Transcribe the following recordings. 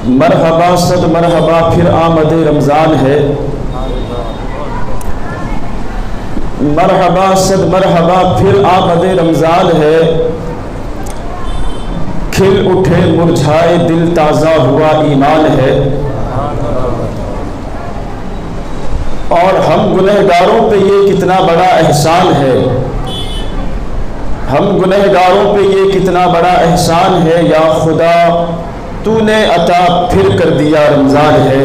مرحبا صد مرحبا پھر آمد رمضان ہے، مرحبا صد مرحبا پھر آمد رمضان ہے، کھل اٹھے مرجھائے دل تازہ ہوا ایمان ہے، اور ہم گنہگاروں پہ یہ کتنا بڑا احسان ہے، ہم گنہگاروں پہ یہ کتنا بڑا احسان ہے، یا خدا تو نے عطا پھر کر دیا رمضان ہے،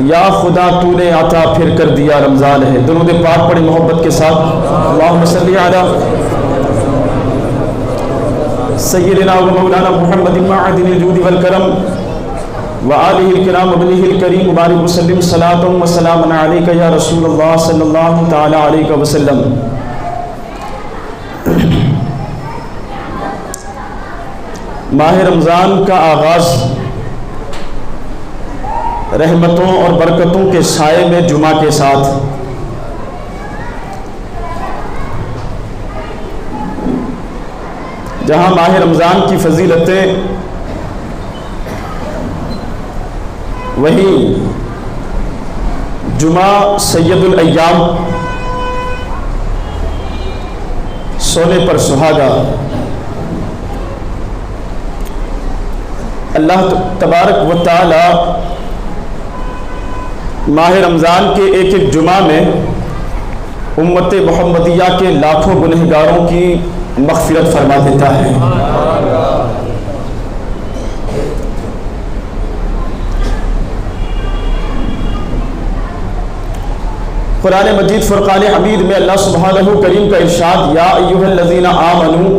یا خدا تو نے عطا پھر کر دیا رمضان ہے۔ درود پاک پڑھی محبت کے ساتھ، اللہم صلی علی سیدنا و مولانا محمد معدن الجود والکرم وآلہ الکرام وابنہ الکریم وبارک وسلم صلاۃ و سلام علیک یا رسول اللہ صلی اللہ تعالی علیہ وسلم۔ ماہ رمضان کا آغاز رحمتوں اور برکتوں کے سائے میں جمعہ کے ساتھ، جہاں ماہ رمضان کی فضیلتیں وہیں جمعہ سید الایام، سونے پر سہاگا۔ اللہ تبارک و تعالی ماہ رمضان کے ایک ایک جمعہ میں امت محمدیہ کے لاکھوں گنہگاروں کی مغفرت فرما دیتا ہے۔ قرآن مجید فرقان حمید میں اللہ سبحانہ کریم کا ارشاد، یا ایھا الذین آمنوا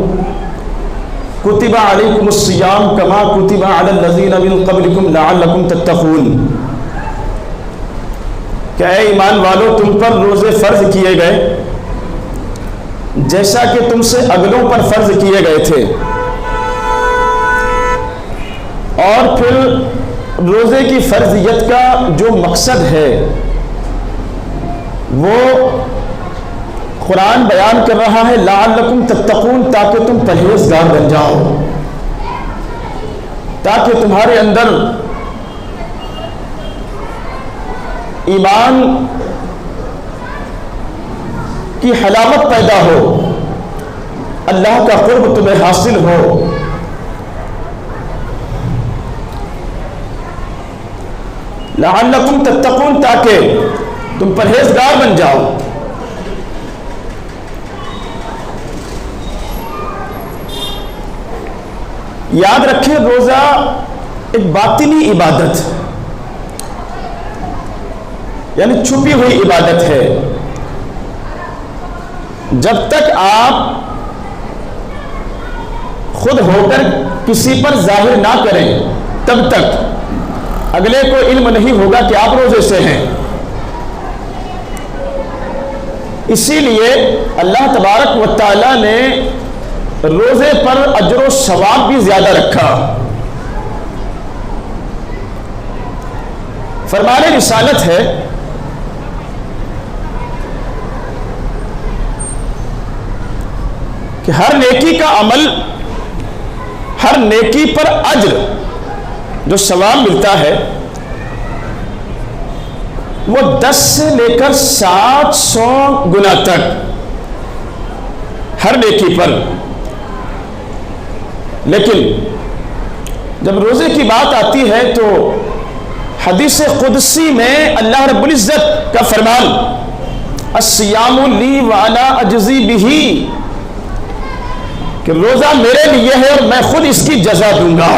کتب علیکم الصیام کما کتب علی الذین من قبلکم لعلکم تتقون، کہ اے ایمان والو تم پر روزے فرض کیے گئے جیسا کہ تم سے اگلوں پر فرض کیے گئے تھے، اور پھر روزے کی فرضیت کا جو مقصد ہے وہ قرآن بیان کر رہا ہے، لعلکم تتقون، تاکہ تم پرہیزگار بن جاؤ، تاکہ تمہارے اندر ایمان کی حلاوت پیدا ہو، اللہ کا قرب تمہیں حاصل ہو۔ لعلکم تتقون، تاکہ تم پرہیزگار بن جاؤ۔ یاد رکھیں، روزہ ایک باطنی عبادت یعنی چھپی ہوئی عبادت ہے۔ جب تک آپ خود ہو کر کسی پر ظاہر نہ کریں تب تک اگلے کو علم نہیں ہوگا کہ آپ روزے سے ہیں۔ اسی لیے اللہ تبارک و تعالی نے روزے پر اجر و ثواب بھی زیادہ رکھا۔ فرمان رسالت ہے کہ ہر نیکی کا عمل، ہر نیکی پر اجر جو ثواب ملتا ہے وہ 10 سے لے کر 700 گنا تک ہر نیکی پر۔ لیکن جب روزے کی بات آتی ہے تو حدیث قدسی میں اللہ رب العزت کا فرمان، الصیام لی وانا اجزی بہ، کہ روزہ میرے لیے ہے اور میں خود اس کی جزا دوں گا۔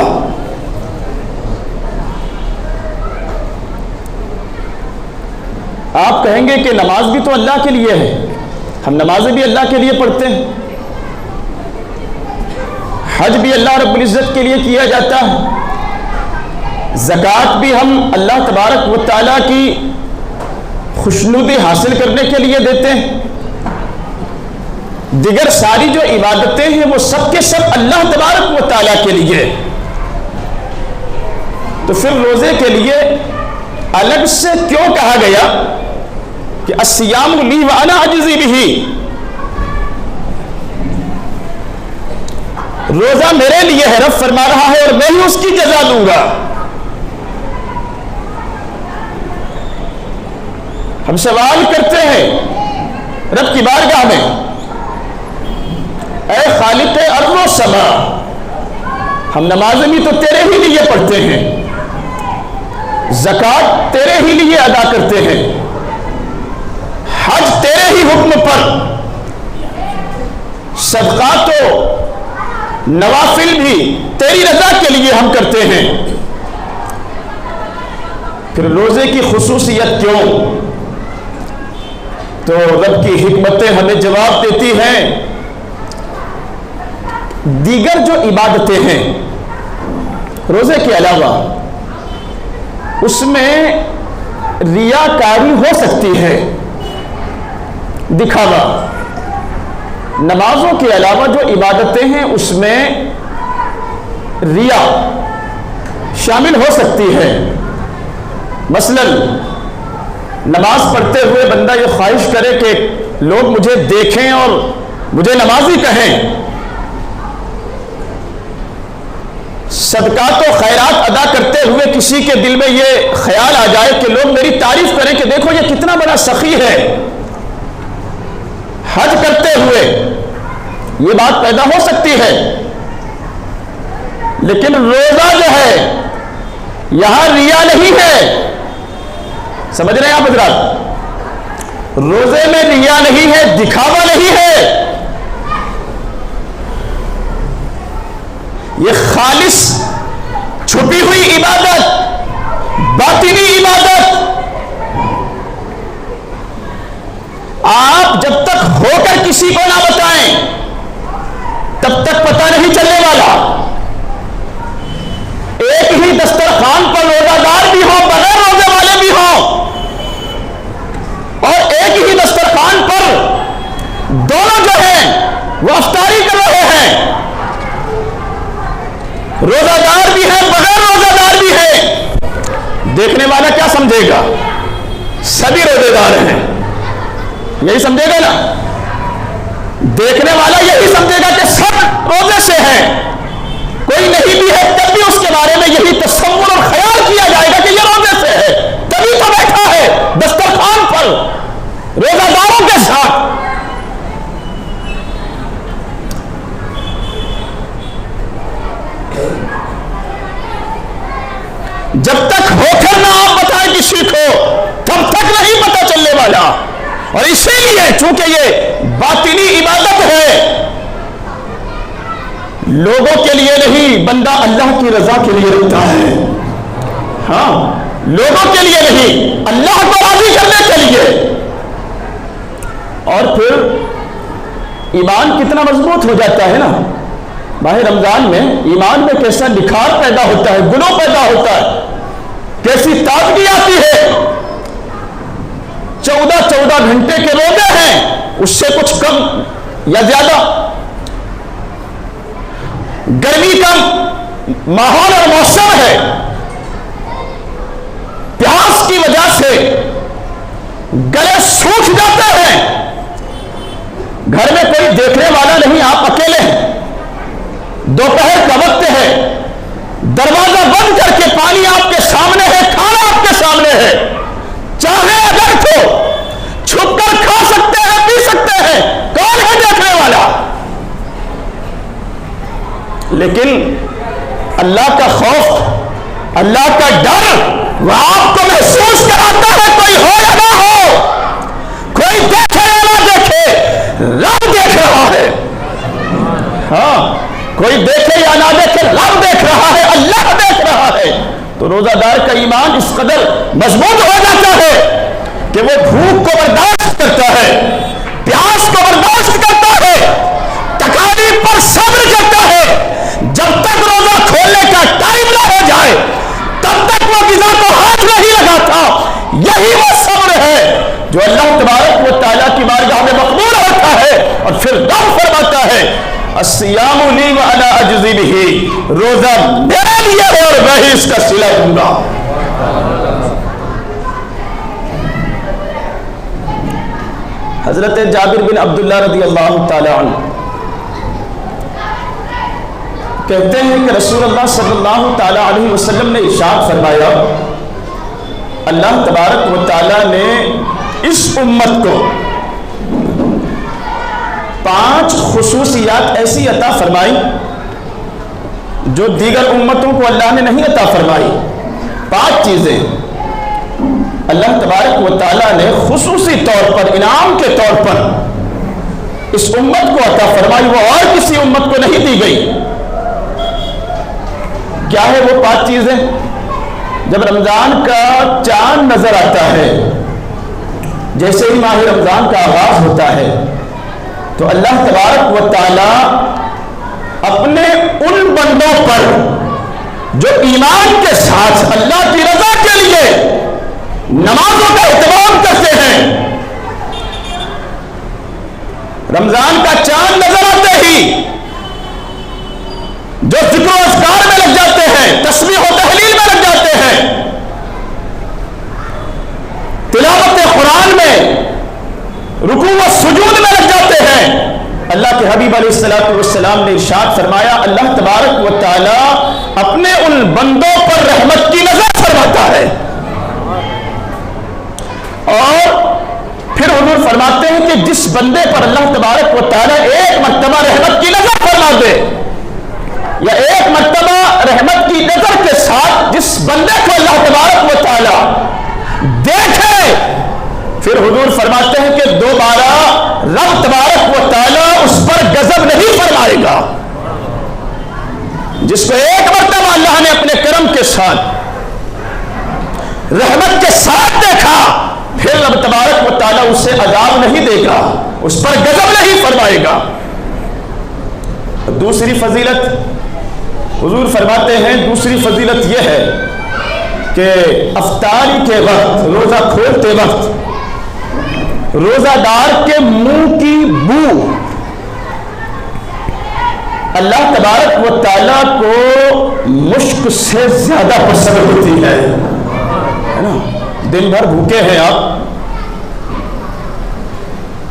آپ کہیں گے کہ نماز بھی تو اللہ کے لیے ہے، ہم نمازیں بھی اللہ کے لیے پڑھتے ہیں، حج بھی اللہ رب العزت کے لیے کیا جاتا ہے، زکوٰۃ بھی ہم اللہ تبارک و تعالیٰ کی خوشنودی حاصل کرنے کے لیے دیتے ہیں، دیگر ساری جو عبادتیں ہیں وہ سب کے سب اللہ تبارک و تعالیٰ کے لیے۔ تو پھر روزے کے لیے الگ سے کیوں کہا گیا کہ الصیام لی وانا اجزی بہ؟ روزہ میرے لیے ہے، رب فرما رہا ہے، اور میں ہی اس کی جزا دوں گا۔ ہم سوال کرتے ہیں رب کی بارگاہ میں، اے خالق ارض و سما، ہم نمازیں بھی تو تیرے ہی لیے پڑھتے ہیں، زکوٰۃ تیرے ہی لیے ادا کرتے ہیں، حج تیرے ہی حکم پر، صدقات و نوافل بھی تیری رضا کے لیے ہم کرتے ہیں، پھر روزے کی خصوصیت کیوں؟ تو رب کی حکمتیں ہمیں جواب دیتی ہیں، دیگر جو عبادتیں ہیں روزے کے علاوہ، اس میں ریاکاری ہو سکتی ہے، دکھاوا۔ نمازوں کے علاوہ جو عبادتیں ہیں اس میں ریا شامل ہو سکتی ہے۔ مثلا نماز پڑھتے ہوئے بندہ یہ خواہش کرے کہ لوگ مجھے دیکھیں اور مجھے نمازی کہیں، صدقات و خیرات ادا کرتے ہوئے کسی کے دل میں یہ خیال آ جائے کہ لوگ میری تعریف کریں کہ دیکھو یہ کتنا بڑا سخی ہے، حج کرتے ہوئے یہ بات پیدا ہو سکتی ہے۔ لیکن روزہ جو ہے یہاں ریا نہیں ہے، سمجھ رہے ہیں آپ حضرات؟ روزے میں ریا نہیں ہے، دکھاوا نہیں ہے، یہ خالص چھپی ہوئی عبادت، باطنی عبادت۔ آپ جب تک ہو کر کسی کو نہ بتائیں تب تک پتہ نہیں چلنے والا۔ ایک ہی دسترخوان پر روزہ دار بھی ہو، بغیر روزے والے بھی ہوں، اور ایک ہی دسترخوان پر دونوں جو ہیں وہ افطاری کر رہے ہیں، روزہ دار بھی ہے، بغیر روزہ دار بھی ہے، دیکھنے والا کیا سمجھے گا؟ سبھی روزے دار ہیں، یہی سمجھے گا نا؟ دیکھنے والا یہی سمجھے گا کہ سب روزے سے ہیں، کوئی نہیں بھی ہے تب بھی اس کے بارے میں یہی تصور اور خیال کیا جائے گا کہ یہ روزے سے ہے، تبھی تو بیٹھا ہے دسترخوان پر روزہ داروں کے ساتھ۔ جب تک ہو کر نہ آپ بتائیں کسی کو تب تک نہیں پتہ چلنے والا، اور اسی لیے چونکہ یہ باطنی عبادت ہے، لوگوں کے لیے نہیں، بندہ اللہ کی رضا کے لیے رکھتا ہے، ہاں لوگوں کے لیے نہیں، اللہ کو راضی کرنے کے لیے۔ اور پھر ایمان کتنا مضبوط ہو جاتا ہے نا ماہ رمضان میں، ایمان میں کیسا نکھار پیدا ہوتا ہے، گلو پیدا ہوتا ہے، کیسی تازگی آتی ہے۔ 14 گھنٹے کے روزے ہیں، اس سے کچھ کم یا زیادہ، گرمی کا ماحول اور موسم ہے، پیاس کی وجہ سے گلے سوکھ جاتے ہیں، گھر میں کوئی دیکھنے والا نہیں، آپ اکیلے ہیں، دوپہر کا وقت ہے، دروازہ بند کر کے پانی آپ کے سامنے ہے، کھانا آپ کے سامنے ہے، چاہے اگر تو چھپ کر کھا سکتے ہیں، پی سکتے ہیں، کون ہے دیکھنے والا؟ لیکن اللہ کا خوف، اللہ کا ڈر وہ آپ کو محسوس کراتا ہے، کوئی ہو یا نہ ہو، کوئی دیکھے یا نہ دیکھے، رب دیکھ رہا ہے، ہاں کوئی دیکھے یا نہ دیکھے، رب دیکھ رہا ہے، اللہ دیکھ رہا ہے۔ تو روزہ دار کا ایمان اس قدر مضبوط ہو جاتا ہے کہ وہ بھوک کو برداشت کرتا ہے، پیاس کو برداشت کرتا ہے، تکالیف پر صبر کرتا ہے، جب تک روزہ کھولنے کا ٹائم نہ ہو جائے تب تک وہ غذا کو ہاتھ نہیں لگاتا۔ یہی وہ صبر ہے جو اللہ تبارک و تعالیٰ کی بارگاہ میں مقبول ہوتا ہے، اور پھر رب فرماتا ہے الصیام لی وانا اجزی بہ، روزہ میرے لیے ہے اور میں ہی اس کا صلہ دوں گا۔ حضرت جابر بن عبداللہ رضی اللہ تعالی عنہ کہتے ہیں کہ رسول اللہ صلی اللہ تعالی علیہ وسلم نے ارشاد فرمایا، اللہ تبارک و تعالی نے اس امت کو 5 خصوصیات ایسی عطا فرمائی جو دیگر امتوں کو اللہ نے نہیں عطا فرمائی۔ 5 چیزیں اللہ تبارک و تعالی نے خصوصی طور پر، انعام کے طور پر اس امت کو عطا فرمائی، وہ اور کسی امت کو نہیں دی گئی۔ کیا ہے وہ 5 چیزیں؟ جب رمضان کا چاند نظر آتا ہے، جیسے ہی ماہ رمضان کا آغاز ہوتا ہے، تو اللہ تبارک و تعالی اپنے ان بندوں پر جو ایمان کے ساتھ اللہ کی رضا کے لیے نمازوں کا اہتمام کرتے ہیں، رمضان کا چاند نظر آتے ہی جو ذکر و اذکار میں لگ جاتے ہیں، تسبیح و تحلیل میں لگ جاتے ہیں، تلاوت قرآن میں، رکوع و سجود میں لگ جاتے ہیں، اللہ کے حبیب علیہ السلام نے ارشاد فرمایا، اللہ تبارک و تعالی اپنے ان بندوں پر رحمت کی نظر فرماتا ہے۔ اور پھر حضور فرماتے ہیں کہ جس بندے پر اللہ تبارک و تعالی ایک مرتبہ رحمت کی نظر فرما دے، یا ایک مرتبہ رحمت کی نظر کے ساتھ جس بندے کو اللہ تبارک و تعالی دیکھے، پھر حضور فرماتے ہیں کہ دوبارہ رب تبارک و تعالی اس پر غضب نہیں فرمائے گا۔ جس کو ایک مرتبہ اللہ نے اپنے کرم کے ساتھ، رحمت کے ساتھ دیکھا، پھر رب تبارک و تعالی اسے عذاب نہیں دے گا، اس پر غضب نہیں فرمائے گا۔ دوسری فضیلت حضور فرماتے ہیں، دوسری فضیلت یہ ہے کہ افطاری کے وقت، روزہ کھولتے وقت، روزہ دار کے منہ کی بو اللہ تبارک و تعالیٰ کو مشک سے زیادہ پسند ہوتی ہے نا؟ دن بھر بھوکے ہیں آپ،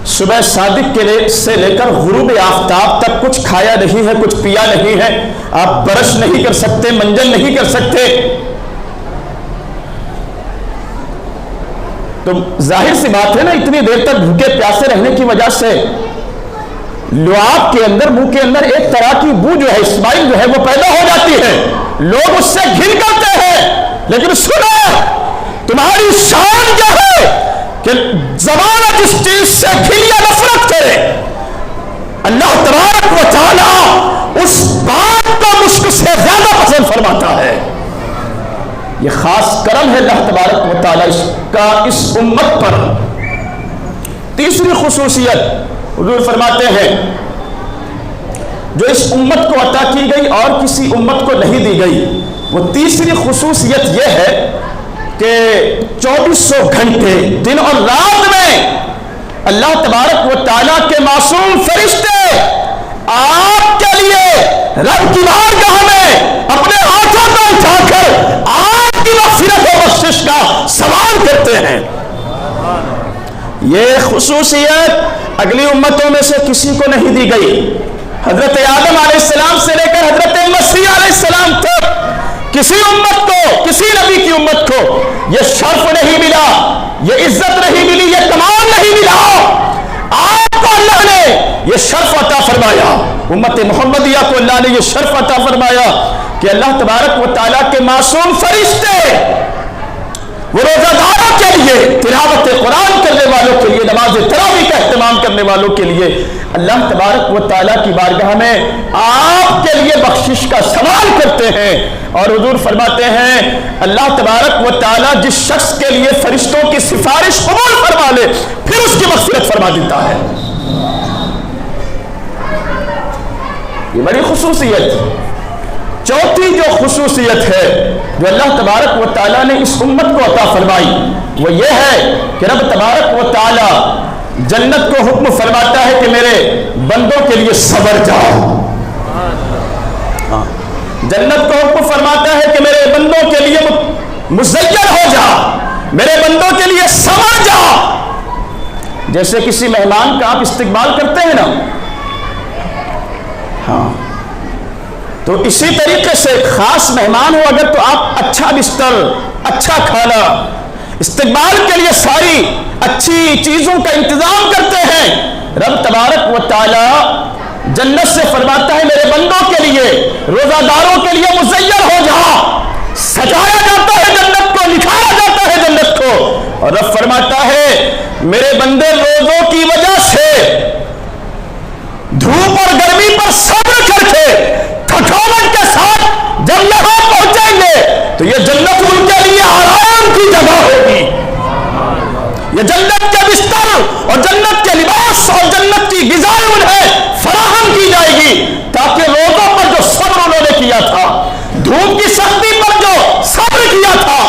صبح صادق کے سے لے کر غروب آفتاب تک کچھ کھایا نہیں ہے، کچھ پیا نہیں ہے، آپ برش نہیں کر سکتے، منجن نہیں کر سکتے، تو ظاہر سی بات ہے نا، اتنی دیر تک بھوکے پیاسے رہنے کی وجہ سے لعاب کے اندر، منہ کے اندر ایک طرح کی بو جو ہے، اسمائل جو ہے وہ پیدا ہو جاتی ہے، لوگ اس سے گھن کرتے ہیں۔ لیکن سنو، تمہاری شان کیا ہے کہ زبان جس چیز سے گھن یا نفرت کرے، اللہ تبارک و تعالی اس بات کو مشک سے زیادہ پسند فرماتا ہے۔ یہ خاص کرم ہے اللہ تبارک و تعالی کا اس امت پر۔ تیسری خصوصیت حضور فرماتے ہیں جو اس امت کو عطا کی گئی اور کسی امت کو نہیں دی گئی، وہ تیسری خصوصیت یہ ہے کہ 2400 گھنٹے دن اور رات میں اللہ تبارک و تعالیٰ کے معصوم فرشتے آپ کے لیے رب کی بارگاہ میں اپنے ہاتھوں کو اٹھا کر آپ کی مغفرت و بخشش کا سوال کرتے ہیں۔ یہ خصوصیت اگلی امتوں میں سے کسی کو نہیں دی گئی۔ حضرت آدم علیہ السلام سے لے کر حضرت مسیح علیہ السلام تک کسی امت کو، کسی نبی کی امت کو یہ شرف نہیں ملا، یہ عزت نہیں ملی، یہ کمال نہیں ملا۔ آپ کو اللہ نے یہ شرف عطا فرمایا، امت محمدیہ کو اللہ نے یہ شرف عطا فرمایا کہ اللہ تبارک و تعالیٰ کے معصوم فرشتے وہ روزہ داروں کے لیے، تلاوت قرآن کرنے والوں کے لیے، نماز تراویح کا اہتمام کرنے والوں کے لیے اللہ تبارک و تعالیٰ کی بارگاہ میں آپ کے لیے بخشش کا سوال کرتے ہیں۔ اور حضور فرماتے ہیں اللہ تبارک و تعالیٰ جس شخص کے لیے فرشتوں کی سفارش قبول فرما لے، پھر اس کی مغفرت فرما دیتا ہے۔ یہ بڑی خصوصیت۔ چوتھی جو خصوصیت ہے جو اللہ تبارک و تعالیٰ نے اس امت کو عطا فرمائی، وہ یہ ہے کہ رب تبارک و تعالیٰ جنت کو حکم فرماتا ہے کہ میرے بندوں کے لیے صبر جاؤ۔ جنت کو حکم فرماتا ہے کہ میرے بندوں کے لیے مزین ہو جا، میرے بندوں کے لیے صبر جا۔ جیسے کسی مہمان کا آپ استقبال کرتے ہیں نا، ہاں تو اسی طریقے سے خاص مہمان ہو اگر تو آپ اچھا بستر، اچھا کھانا، استقبال کے لیے ساری اچھی چیزوں کا انتظام کرتے ہیں۔ رب تبارک و تعالی جنت سے فرماتا ہے میرے بندوں کے لیے، روزہ داروں کے لیے مزین ہو جا، سجایا جاتا ہے جنت کو، نکھارا جاتا ہے جنت کو۔ اور رب فرماتا ہے میرے بندے روزوں کی وجہ سے دھوپ اور گرمی پر صبر کر کے تھکاوٹ کے ساتھ جب یہاں پہنچیں گے تو یہ جنت ان کے لیے آرام کی جگہ ہوگی، یہ جنت کے بستر اور جنت کے لباس اور جنت کی غذائیں انہیں فراہم کی جائے گی، تاکہ روزوں پر جو صبر انہوں نے کیا تھا، دھوپ کی سختی پر جو صبر کیا تھا،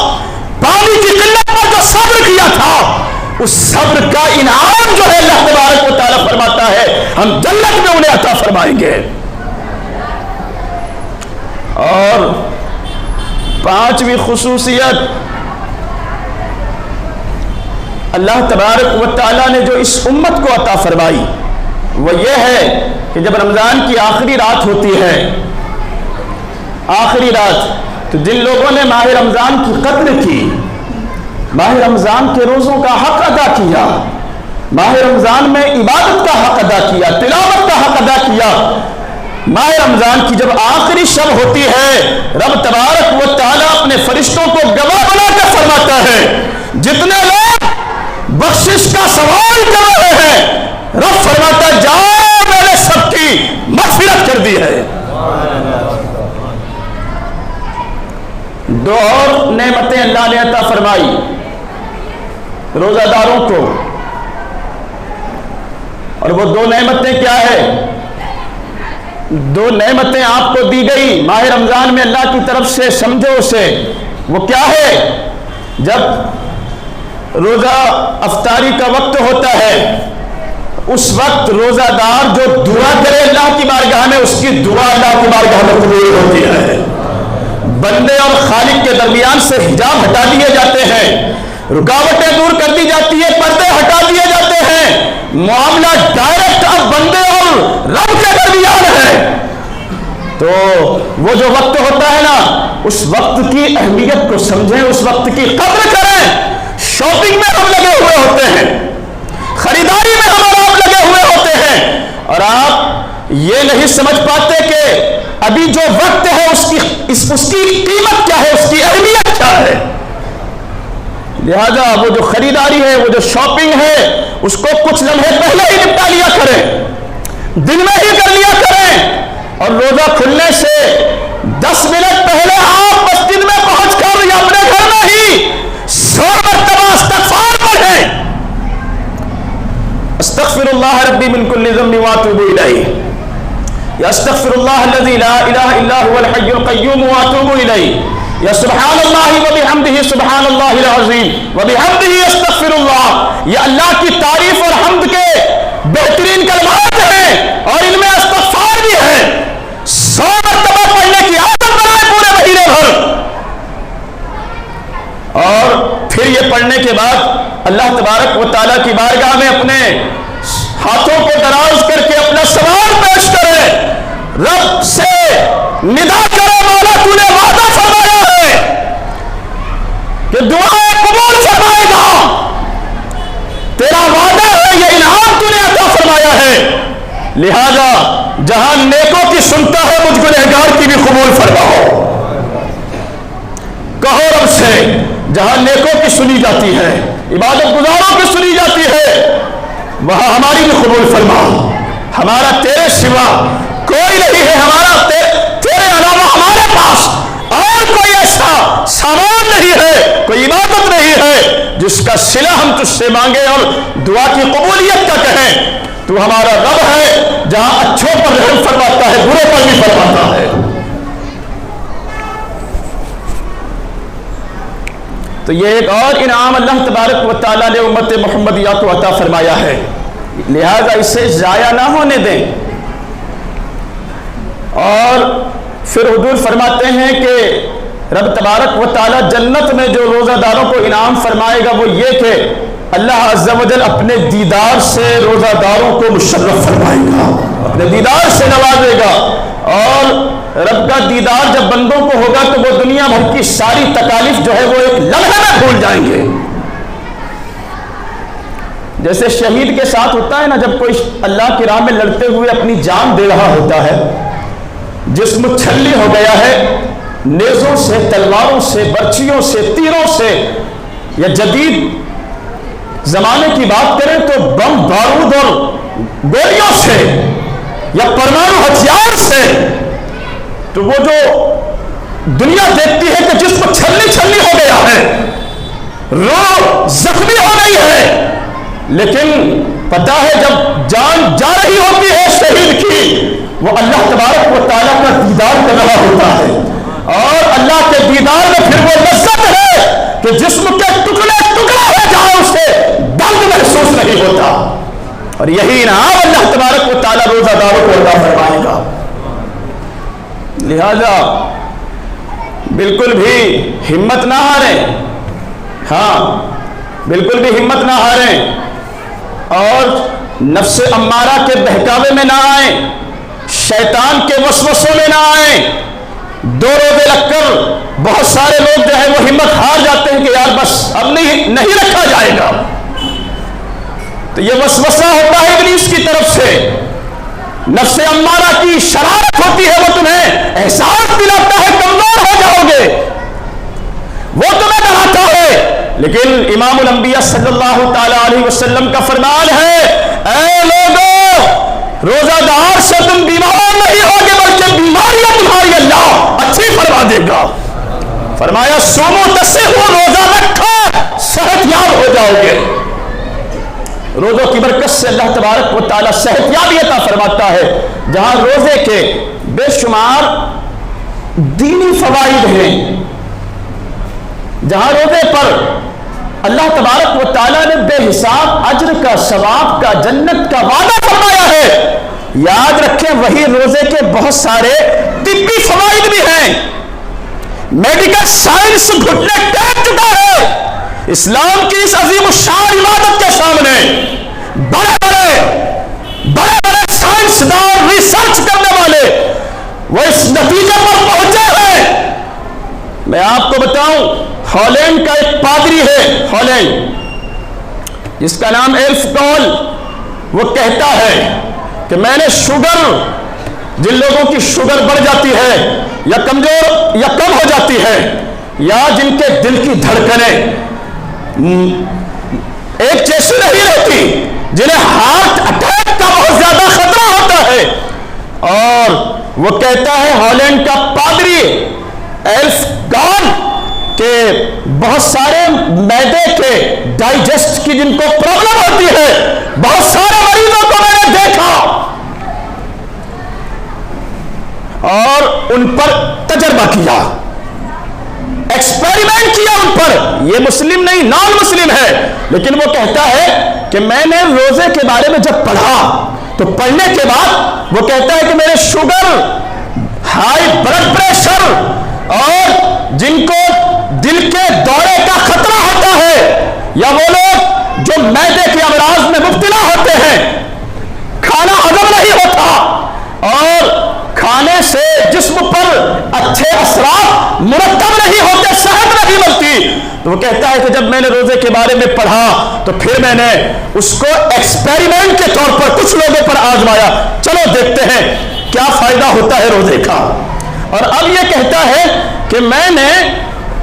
پانی کی قلت پر جو صبر کیا تھا، اس صبر کا انعام جو ہے اللہ تبارک و تعالیٰ فرماتا ہے ہم جنت میں انہیں عطا فرمائیں گے۔ اور پانچویں خصوصیت اللہ تبارک و تعالیٰ نے جو اس امت کو عطا فرمائی وہ یہ ہے کہ جب رمضان کی آخری رات ہوتی ہے، آخری رات، تو جن لوگوں نے ماہ رمضان کی قدر کی، ماہ رمضان کے روزوں کا حق ادا کیا، ماہ رمضان میں عبادت کا حق ادا کیا، تلاوت کا حق ادا کیا، ماہ رمضان کی جب آخری شب ہوتی ہے رب تبارک و تعالیٰ اپنے فرشتوں کو گواہ بنا کر فرماتا ہے جتنے لوگ بخشش کا سوال کر رہے ہیں، رب فرماتا ہے جاؤ میں نے سب کی مغفرت کر دی ہے۔ دو اور نعمتیں اللہ نے عطا فرمائی روزہ داروں کو، اور وہ دو نعمتیں کیا ہے؟ دو نعمتیں آپ کو دی گئی ماہ رمضان میں اللہ کی طرف سے، سمجھو اسے۔ وہ کیا ہے؟ جب روزہ افطاری کا وقت ہوتا ہے اس وقت روزہ دار جو دعا کرے اللہ کی بارگاہ میں، اس کی دعا اللہ کی بارگاہ میں قبول ہوتی ہے۔ بندے اور خالق کے درمیان سے حجاب ہٹا دیے جاتے ہیں، رکاوٹیں دور کر دی جاتی ہے، پردے ہٹا دیے جاتے ہیں، معاملہ ڈائریکٹ اب بندے اور رب کے درمیان ہے۔ تو وہ جو وقت ہوتا ہے نا، اس وقت کی اہمیت کو سمجھیں، اس وقت کی قدر کریں۔ شاپنگ میں ہم لگے ہوئے ہوتے ہیں، خریداری میں ہم اور آپ لگے ہوئے ہوتے ہیں، اور آپ یہ نہیں سمجھ پاتے کہ ابھی جو وقت ہے اس کی قیمت کیا ہے، اس کی اہمیت کیا ہے۔ لہذا وہ جو خریداری ہے، وہ جو شاپنگ ہے، اس کو کچھ لمحے پہلے ہی نپٹا لیا کریں، دن میں ہی کر لیا کریں، اور روزہ کھلنے سے 10 منٹ پہلے آپ مسجد میں پہنچ کر یا اپنے گھر میں ہی 100 مرتبہ استغفار پڑھیں، استغفر اللہ ربی من کل ذنب واتوب الیہ، یا استغفر اللہ الذی لا الہ الا هو الحی القیوم واتوب الیہ، یا سبحان اللہ وبحمدہ سبحان اللہ العظیم وبحمدہ استغفر اللہ۔ یہ اللہ کی تعریف اور حمد کے بہترین کلمات ہیں، اور ان میں استغفار بھی ہے۔ 100 مرتبہ پڑھنے کی عادت بنائے پورے مہینے بھر، اور پھر یہ پڑھنے کے بعد اللہ تبارک و تعالیٰ کی بارگاہ میں اپنے ہاتھوں کو دراز کر کے اپنا سوال پیش کرے، رب سے ندا کرے، مولا تو نے وعدہ فرمایا ہے کہ دعائیں قبول فرمائے گا، تیرا وعدہ ہے، یہ انعام تو نے عطا فرمایا ہے، لہذا جہاں نیکوں کی سنتا ہے مجھ گنہگار کی بھی قبول فرماؤ۔ کہو رب سے جہاں نیکوں کی سنی جاتی ہے، عبادت گزاروں کی سنی جاتی ہے، وہاں ہماری بھی قبول فرما۔ ہمارا تیرے سوا کوئی نہیں ہے، ہمارا تیرے علاوہ ہمارے پاس اور کوئی ایسا سامان نہیں ہے، کوئی عبادت نہیں ہے جس کا صلہ ہم تجھ سے مانگے اور دعا کی قبولیت کا کہیں۔ تو ہمارا رب ہے جہاں اچھوں پر رحم فرماتا ہے، بروں پر بھی فرماتا ہے۔ تو یہ ایک اور انعام اللہ تبارک و تعالیٰ نے امت محمدیہ کو عطا فرمایا ہے، لہذا اسے ضائع نہ ہونے دیں۔ اور پھر حضور فرماتے ہیں کہ رب تبارک و تعالیٰ جنت میں جو روزہ داروں کو انعام فرمائے گا وہ یہ کہ اللہ عز و جل اپنے دیدار سے روزہ داروں کو مشرف فرمائے گا، اپنے دیدار سے نوازے گا۔ اور رب کا دیدار جب بندوں کو ہوگا تو وہ دنیا بھر کی ساری تکالیف جو ہے وہ ایک لمحے میں بھول جائیں گے. جیسے شہید کے ساتھ ہوتا ہے نا، جب کوئی اللہ کی راہ میں لڑتے ہوئے اپنی جان دے رہا ہوتا ہے، جسم چھلنی ہو گیا ہے، نیزوں سے، تلواروں سے، برچھیوں سے، تیروں سے، یا جدید زمانے کی بات کریں تو بم بارود اور گولیوں سے یا پرمانو ہتھیار سے، تو وہ جو دنیا دیکھتی ہے کہ جس کو چھلنی چھلنی ہو گیا ہے، روح زخمی ہو گئی ہے، لیکن پتا ہے جب جان جا رہی ہوتی ہے شہید کی، وہ اللہ تبارک و تعالیٰ کا دیدار کر رہا ہوتا ہے، اور اللہ کے دیدار میں پھر وہ لذت ہے کہ جسم کے ٹکڑے ٹکڑے ہو جائے، اسے درد محسوس نہیں ہوتا. اور یہی انعام اللہ تبارک و تعالیٰ روزہ داروں کو عطا فرمائے گا. لہذا بالکل بھی ہمت نہ ہاریں، ہاں بالکل بھی ہمت نہ ہاریں، اور نفس امارہ کے بہکاوے میں نہ آئیں، شیطان کے وسوسوں میں نہ آئیں. دو روزے رکھ کر بہت سارے لوگ جو ہے وہ ہمت ہار جاتے ہیں کہ یار بس اب نہیں رکھا جائے گا. تو یہ وسوسہ ہوتا ہے ابلیس کی طرف سے، نفس امارہ کی شرارت ہوتی ہے، وہ تمہیں احساس دلاتا ہے کمزور ہو جاؤ گے، وہ تمہیں ڈراتا ہے. لیکن امام الانبیاء صلی اللہ تعالی علیہ وسلم کا فرمان ہے، اے لوگو، روزہ دار سے تم بیمار نہیں ہوگے بلکہ بیماریاں تمہاری اللہ اچھی فرما دے گا. فرمایا سومو تصحوا، روزہ رکھو صحت یاب ہو جاؤ گے. روزوں کی برکت سے اللہ تبارک و تعالیٰ صحت یابی عطا فرماتا ہے. جہاں روزے کے بے شمار دینی فوائد ہیں، جہاں روزے پر اللہ تبارک و تعالیٰ نے بے حساب اجر کا، ثواب کا، جنت کا وعدہ فرمایا ہے، یاد رکھیں وہی روزے کے بہت سارے طبی فوائد بھی ہیں. میڈیکل سائنس گھٹنے ٹیک چکا ہے اسلام کی اس عظیم الشان عبادت کے سامنے. بڑے بڑے سائنسدان، ریسرچ کرنے والے وہ اس نتیجے پر پہنچے ہیں. میں آپ کو بتاؤں، ہالینڈ کا ایک پادری ہے، ہالینڈ، جس کا نام ایلف کول، وہ کہتا ہے کہ میں نے شوگر، جن لوگوں کی شوگر بڑھ جاتی ہے یا کمزور یا کم ہو جاتی ہے، یا جن کے دل کی دھڑکنیں ایک جیسی نہیں رہتی، جنہیں ہارٹ اٹیک کا بہت زیادہ خطرہ ہوتا ہے، اور وہ کہتا ہے ہالینڈ کا پادری ایلف کول کہ بہت سارے معدے کے ڈائجسٹ کی جن کو پرابلم ہوتی ہے، بہت سارے مریضوں کو میں نے دیکھا اور ان پر تجربہ کیا، ایکسپیریمنٹ کیا ان پر. یہ مسلم نہیں، نان مسلم ہے، لیکن وہ کہتا ہے کہ میں نے روزے کے بارے میں جب پڑھا تو پڑھنے کے بعد وہ کہتا ہے کہ میرے شوگر، ہائی بلڈ پریشر اور جن کو دل کے دورے کا خطرہ ہوتا ہے، یا وہ لوگ جو معدے کے امراض میں مبتلا ہوتے ہیں، کھانا ہضم نہیں ہوتا اور کھانے سے جسم پر اچھے اثرات مرتب نہیں ہوتے، صحت نہیں ملتی، تو وہ کہتا ہے کہ جب میں نے روزے کے بارے میں پڑھا تو پھر میں نے اس کو ایکسپیریمنٹ کے طور پر کچھ لوگوں پر آزمایا، چلو دیکھتے ہیں کیا فائدہ ہوتا ہے روزے کا. اور اب یہ کہتا ہے کہ میں نے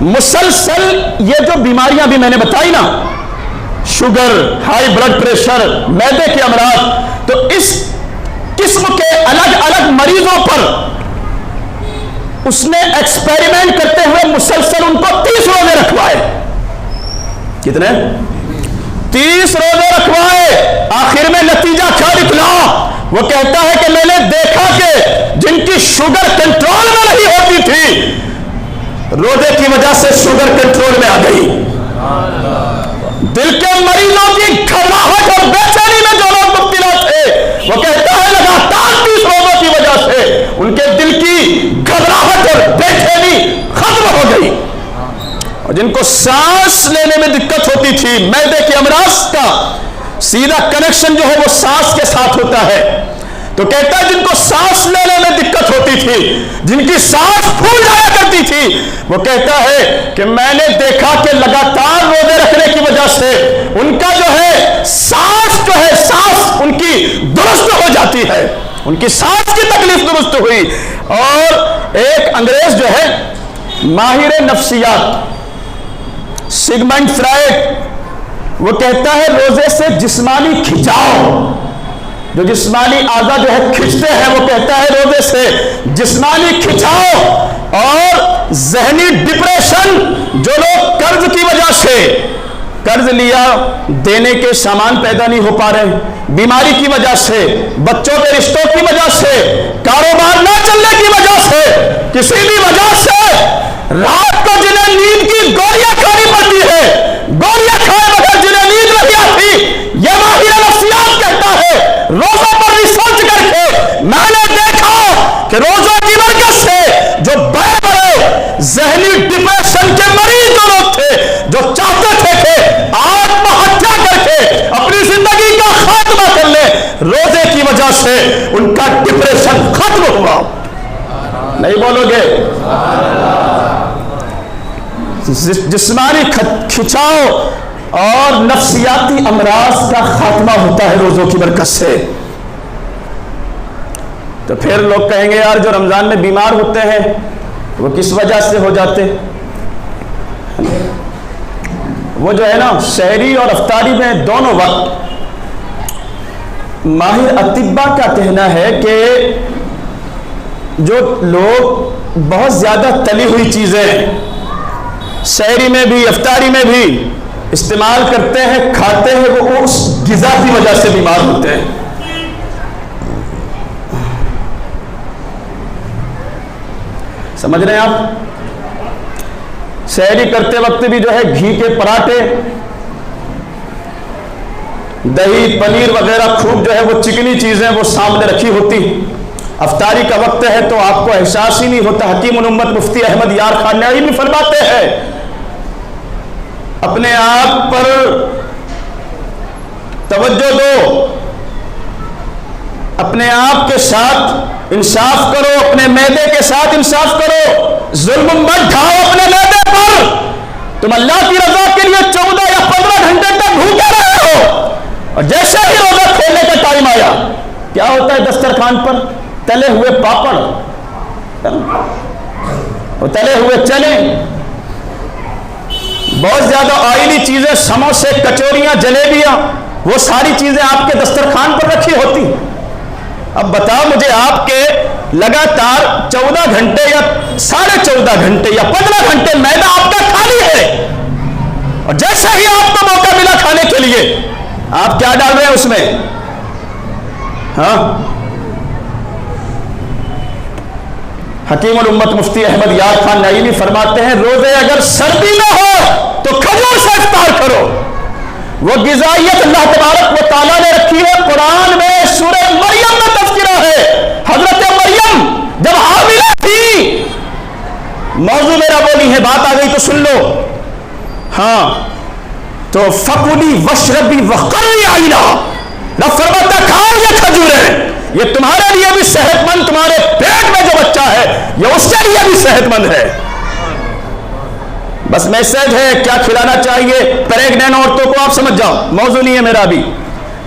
مسلسل یہ جو بیماریاں بھی میں نے بتائی نا، شوگر، ہائی بلڈ پریشر، معدے کے امراض، تو اس قسم کے الگ الگ مریضوں پر اس نے ایکسپیریمنٹ کرتے ہوئے مسلسل ان کو 30 روزے رکھوائے. کتنے؟ 30 روزے رکھوائے. آخر میں نتیجہ کیا نکلا؟ وہ کہتا ہے کہ میں نے دیکھا کہ جن کی شوگر کنٹرول میں نہیں ہوتی تھی، روزے کی وجہ سے شوگر کنٹرول میں آ گئی. دل کے مریضوں کی گھبراہٹ اور بے چینی میں جو لوگ مبتلا تھے، وہ کہتا ہے لگاتار 30 روزوں کی وجہ سے ان کے دل کی گھبراہٹ اور بے چینی ختم ہو گئی. اور جن کو سانس لینے میں دقت ہوتی تھی، معدے کے امراض کا سیدھا کنیکشن جو ہے وہ سانس کے ساتھ ہوتا ہے، تو کہتا ہے جن کو سانس لینے میں دقت ہوتی جن کی سانس پھول جایا کرتی تھی، وہ کہتا ہے کہ میں نے دیکھا کہ لگاتار روزے رکھنے کی وجہ سے ان کا جو ہے سانس ان کی درست ہو جاتی ہے، ان کی سانس کی تکلیف درست ہوئی۔ اور ایک انگریز جو ہے ماہر نفسیات سیگمنڈ فرائڈ، وہ کہتا ہے روزے سے جسمانی کھچاؤ، جو جسمانی اعضاء جو ہے کھچتے ہیں، وہ کہتا ہے روزے سے جسمانی کھچاؤ اور ذہنی ڈپریشن، جو لوگ قرض کی وجہ سے قرض لیا دینے کے سامان پیدا نہیں ہو پا رہے، بیماری کی وجہ سے، بچوں کے رشتوں کی وجہ سے، کاروبار نہ چلنے کی وجہ سے، کسی بھی وجہ سے رات کو جنہیں نیند کی گولیاں کھانی پڑتی ہے، گولیاں کھائے بغیر جنہیں نیند نہیں آتی، یہ ماہر نفسیات کہتا ہے روزوں پر ریسرچ کر کے میں نے دیکھا کہ روزوں کی برکت سے جو بڑے بڑے ذہنی ڈپریشن کے مریض جو لوگ تھے، جو چاہتے تھے کہ آتم ہتیا کر کے اپنی زندگی کا خاتمہ کر لے، روزے کی وجہ سے ان کا ڈپریشن ختم ہوا۔ نہیں بولو گے؟ جسمانی کھچاؤ اور نفسیاتی امراض کا خاتمہ ہوتا ہے روزوں کی برکت سے۔ تو پھر لوگ کہیں گے یار جو رمضان میں بیمار ہوتے ہیں وہ کس وجہ سے ہو جاتے؟ وہ جو ہے نا سحری اور افطاری میں دونوں وقت، ماہر اطباء کا کہنا ہے کہ جو لوگ بہت زیادہ تلی ہوئی چیزیں سحری میں بھی افطاری میں بھی استعمال کرتے ہیں، کھاتے ہیں، وہ اس غذا کی وجہ سے بیمار ہوتے ہیں۔ سمجھ رہے ہیں آپ؟ سحری کرتے وقت بھی جو ہے گھی کے پراٹھے، دہی پنیر وغیرہ خوب جو ہے وہ چکنی چیزیں وہ سامنے رکھی ہوتی۔ افطاری کا وقت ہے تو آپ کو احساس ہی نہیں ہوتا۔ حکیم الامت مفتی احمد یار خان نعیمی بھی فرماتے ہیں اپنے آپ پر توجہ دو، اپنے آپ کے ساتھ انصاف کرو، اپنے معدے کے ساتھ انصاف کرو، ظلم مت ڈھاؤ اپنے معدے پر۔ تم اللہ کی رضا کے لیے 14 یا 15 گھنٹے تک بھوکے رہے ہو، اور جیسے ہی روزہ کھولنے کا ٹائم آیا کیا ہوتا ہے دسترخوان پر؟ تلے ہوئے پاپڑ اور تلے ہوئے چنے، بہت زیادہ آئلی چیزیں، سموسے، کچوریاں، جلیبیاں، وہ ساری چیزیں آپ کے دسترخوان پر رکھی ہوتی۔ اب بتاؤ مجھے، آپ کے لگاتار 14 گھنٹے یا 14.5 گھنٹے یا 15 گھنٹے معدہ آپ کا خالی ہے، اور جیسے ہی آپ کو موقع ملا کھانے کے لیے آپ کیا ڈال رہے ہیں اس میں؟ ہاں، حکیم الامت مفتی احمد یار خان نعیمی فرماتے ہیں روزے اگر سردی میں ہو تو کھجور سے افطار کرو۔ وہ غذائیت اللہ تبارک و تعالیٰ نے رکھی ہے قرآن میں، سورہ مریم میں تذکرہ ہے۔ حضرت مریم جب حاملہ تھی، موضوع میرا وہی ہے، بات آ گئی تو سن لو، ہاں، تو فَكُلِي وَاشْرَبِي وَقَرِّ عَيْنَا، رب فرماتا کھاؤ یہ کھجوریں، یہ تمہارے لیے بھی صحت مند، تمہارے پیٹ میں جو بچہ ہے یہ اس کے لیے بھی صحت مند ہے۔ بس میسج ہے، کیا کھلانا چاہیے پریگنینٹ عورتوں کو آپ سمجھ جاؤ، موضوع نہیں ہے میرا بھی،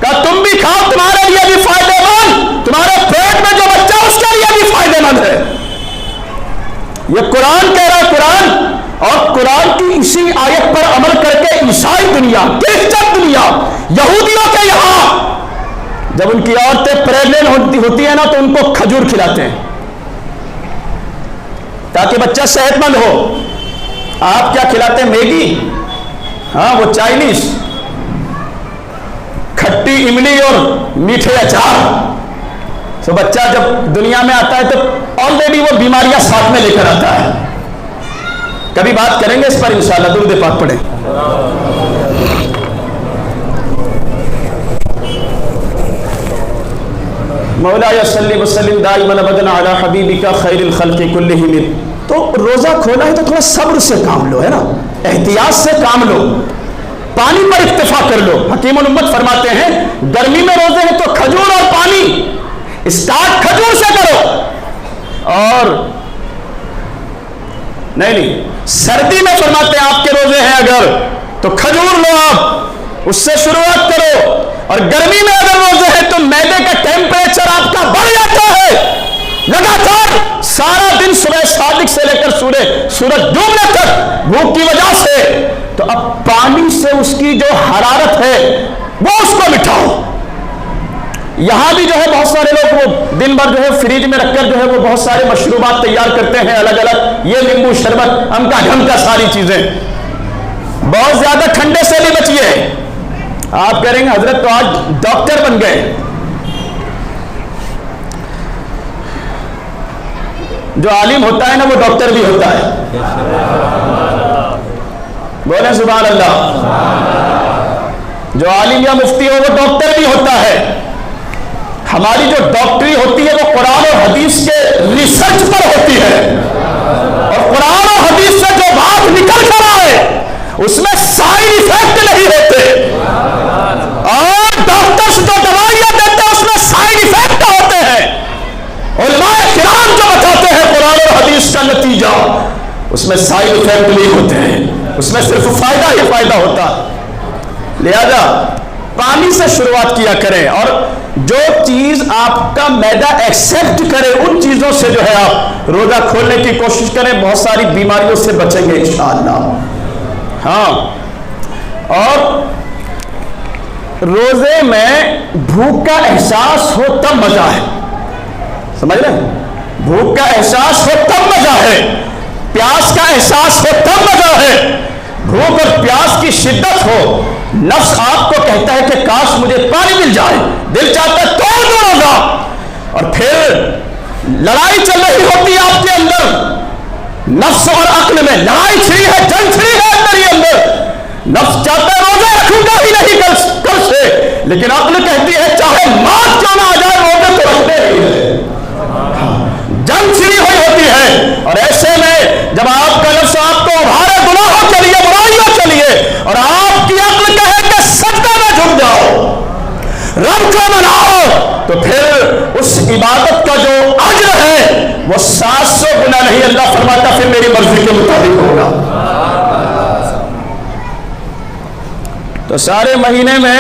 کہا تم بھی کھاؤ، تمہارے لیے بھی فائدہ مند، تمہارے پیٹ میں جو بچہ اس کے لیے بھی فائدہ مند ہے۔ یہ قرآن کہہ رہا ہے، قرآن، اور قرآن کی اسی آیت پر عمل کر کے عیسائی دنیا، کرسچن دنیا، یہودیوں کے یہاں جب ان کی عورتیں پریگنینٹ ہوتی ہیں نا تو ان کو کھجور کھلاتے ہیں تاکہ بچہ صحت مند ہو۔ آپ کیا کھلاتے ہیں؟ میگی، ہاں وہ چائنیز، کھٹی املی اور میٹھے اچار، تو بچہ جب دنیا میں آتا ہے تو آلریڈی وہ بیماریاں ساتھ میں لے کر آتا ہے۔ کبھی بات کریں گے اس پر انشاءاللہ، درود پاک پڑھیں۔ مولاي صلی وسلم دائما ابدا علی حبیبک خیر الخلق کلہم۔ تو روزہ کھولا ہے تو تھوڑا صبر سے کام لو، ہے نا، احتیاط سے کام لو، پانی پر اکتفا کر لو۔ حکیم الامت فرماتے ہیں گرمی میں روزے ہیں تو کھجور اور پانی، اسٹارٹ کھجور سے کرو، اور نہیں، سردی میں فرماتے ہیں آپ کے روزے ہیں اگر تو کھجور لو، آپ اس سے شروعات کرو، اور گرمی میں اگر روزے ہیں تو معدے کا ٹیمپریچر آپ کا بڑھ جاتا ہے لگاتار سارا دن صبح صادق سے لے کر سورج ڈوبنے تک بھوک کی وجہ سے، تو اب پانی سے اس کی جو حرارت ہے وہ اس کو مٹھاؤ۔ یہاں بھی جو ہے بہت سارے لوگ وہ دن بھر جو ہے فریج میں رکھ کر جو ہے وہ بہت سارے مشروبات تیار کرتے ہیں الگ الگ، یہ لیمبو شربت امکا ڈھمکا ساری چیزیں، بہت زیادہ ٹھنڈے سے بھی بچیے۔ آپ کہہ رہے ہیں حضرت تو آج ڈاکٹر بن گئے، جو عالم ہوتا ہے نا وہ ڈاکٹر بھی ہوتا ہے، بولیں سبحان اللہ۔ جو عالم یا مفتی ہو وہ ڈاکٹر بھی ہوتا ہے۔ ہماری جو ڈاکٹری ہوتی ہے وہ قرآن اور حدیث کے ریسرچ پر ہوتی ہے، اور قرآن اور حدیث سے جو بات نکل کر آئے اس میں سائیڈ ایفیکٹ نہیں ہوتے، اور ڈاکٹرز جو دوائیاں دیتے ہیں اس میں سائیڈ ایفیکٹ ہوتے ہیں۔ علماء کرام جو بتاتے ہیں قرآن اور حدیث کا نتیجہ، اس میں سائیڈ ایفیکٹ نہیں ہوتے ہیں، اس میں صرف فائدہ ہی فائدہ ہوتا ہے۔ لہذا پانی سے شروعات کیا کریں، اور جو چیز آپ کا معدہ ایکسپٹ کرے ان چیزوں سے جو ہے آپ روزہ کھولنے کی کوشش کریں، بہت ساری بیماریوں سے بچیں گے انشاءاللہ۔ ہاں، اور روزے میں بھوک کا احساس ہو تب مزہ ہے، سمجھ رہے ہیں؟ بھوک کا احساس ہو تب مزہ ہے، پیاس کا احساس ہو تب مزہ ہے۔ بھوک اور پیاس کی شدت ہو، نفس آپ کو کہتا ہے کہ کاش مجھے پانی مل جائے، دل چاہتا ہے توڑ دو روزہ، اور پھر لڑائی چل رہی ہوتی ہے آپ کے اندر، نفس اور عقل میں لڑائی چھڑی ہے، جنگ چھڑی ہے اندر ہی اندر۔ نفس چاہتا ہے روزہ رکھوں گا ہی نہیں کل سے، لیکن عقل کہتی ہے چاہے موت کیوں نہ آ جائے روزے تو رکھتے ہی ہے۔ جنگ چھڑی ہوئی ہوتی ہے، اور ایسے میں جب آپ کا نفس آپ کو ابھارے گناہوں کے لیے، برائیوں کے لیے، اور آپ کی عقل کہے کہ سجدے میں جھک جاؤ، رب کو مناؤ، تو پھر اس عبادت کا جو اجر ہے وہ 700 گنا نہیں، اللہ فرماتا پھر میری مرضی کے مطابق ہوگا۔ تو سارے مہینے میں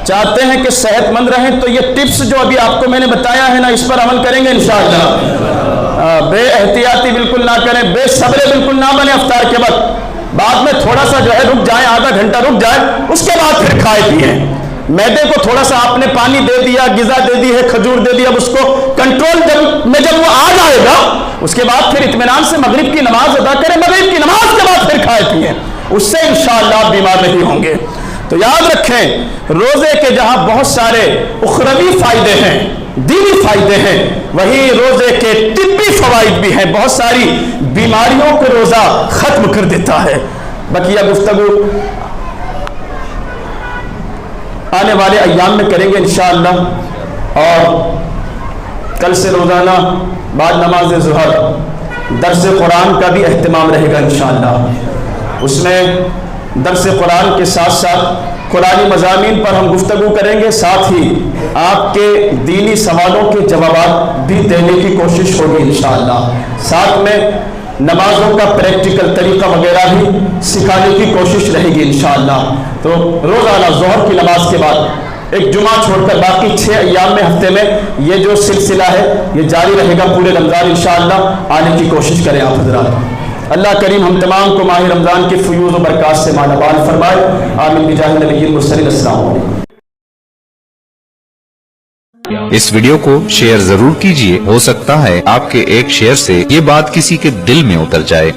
چاہتے ہیں کہ صحت مند رہیں، تو یہ ٹپس جو ابھی آپ کو میں نے بتایا ہے نا، اس پر عمل کریں گے انشاءاللہ۔ بے احتیاطی بالکل نہ کریں، بے صبرے بالکل نہ بنے افطار کے وقت، بعد میں تھوڑا سا جو ہے رک جائیں، آدھا گھنٹہ رک جائیں، اس کے بعد پھر کھائے پیئیں۔ معدے کو تھوڑا سا آپ نے پانی دے دیا، غذا دے دی ہے، کھجور دے دی، اب اس کو کنٹرول جب وہ آ جائے گا، اس کے بعد پھر اطمینان سے مغرب کی نماز ادا کریں، مغرب کی نماز کے بعد پھر کھائے پیئیں، اس سے انشاءاللہ آپ بیمار نہیں ہوں گے۔ تو یاد رکھیں، روزے کے جہاں بہت سارے اخروی فائدے ہیں، دینی فائدے ہیں، وہی روزے کے طبی فوائد بھی ہیں، بہت ساری بیماریوں کو روزہ ختم کر دیتا ہے۔ بقیہ گفتگو آنے والے ایام میں کریں گے انشاءاللہ، اور کل سے روزانہ بعد نماز ظہر درس قرآن کا بھی اہتمام رہے گا انشاءاللہ۔ اس میں درس قرآن کے ساتھ ساتھ قرآنی مضامین پر ہم گفتگو کریں گے، ساتھ ہی آپ کے دینی سوالوں کے جوابات بھی دینے کی کوشش ہوگی انشاءاللہ، ساتھ میں نمازوں کا پریکٹیکل طریقہ وغیرہ بھی سکھانے کی کوشش رہے گی انشاءاللہ۔ تو روزانہ ظہر کی نماز کے بعد ایک جمعہ چھوڑ کر باقی 6 ایام میں ہفتے میں یہ جو سلسلہ ہے یہ جاری رہے گا پورے رمضان انشاءاللہ، آنے کی کوشش کریں آپ حضرات۔ اللہ کریم ہم تمام کو ماہ رمضان کے فیوز و برکات سے مالامال فرمائے، آمین بجاہ نبی المرسلین۔ السلام علیکم۔ اس ویڈیو کو شیئر ضرور کیجئے، ہو سکتا ہے آپ کے ایک شیئر سے یہ بات کسی کے دل میں اتر جائے۔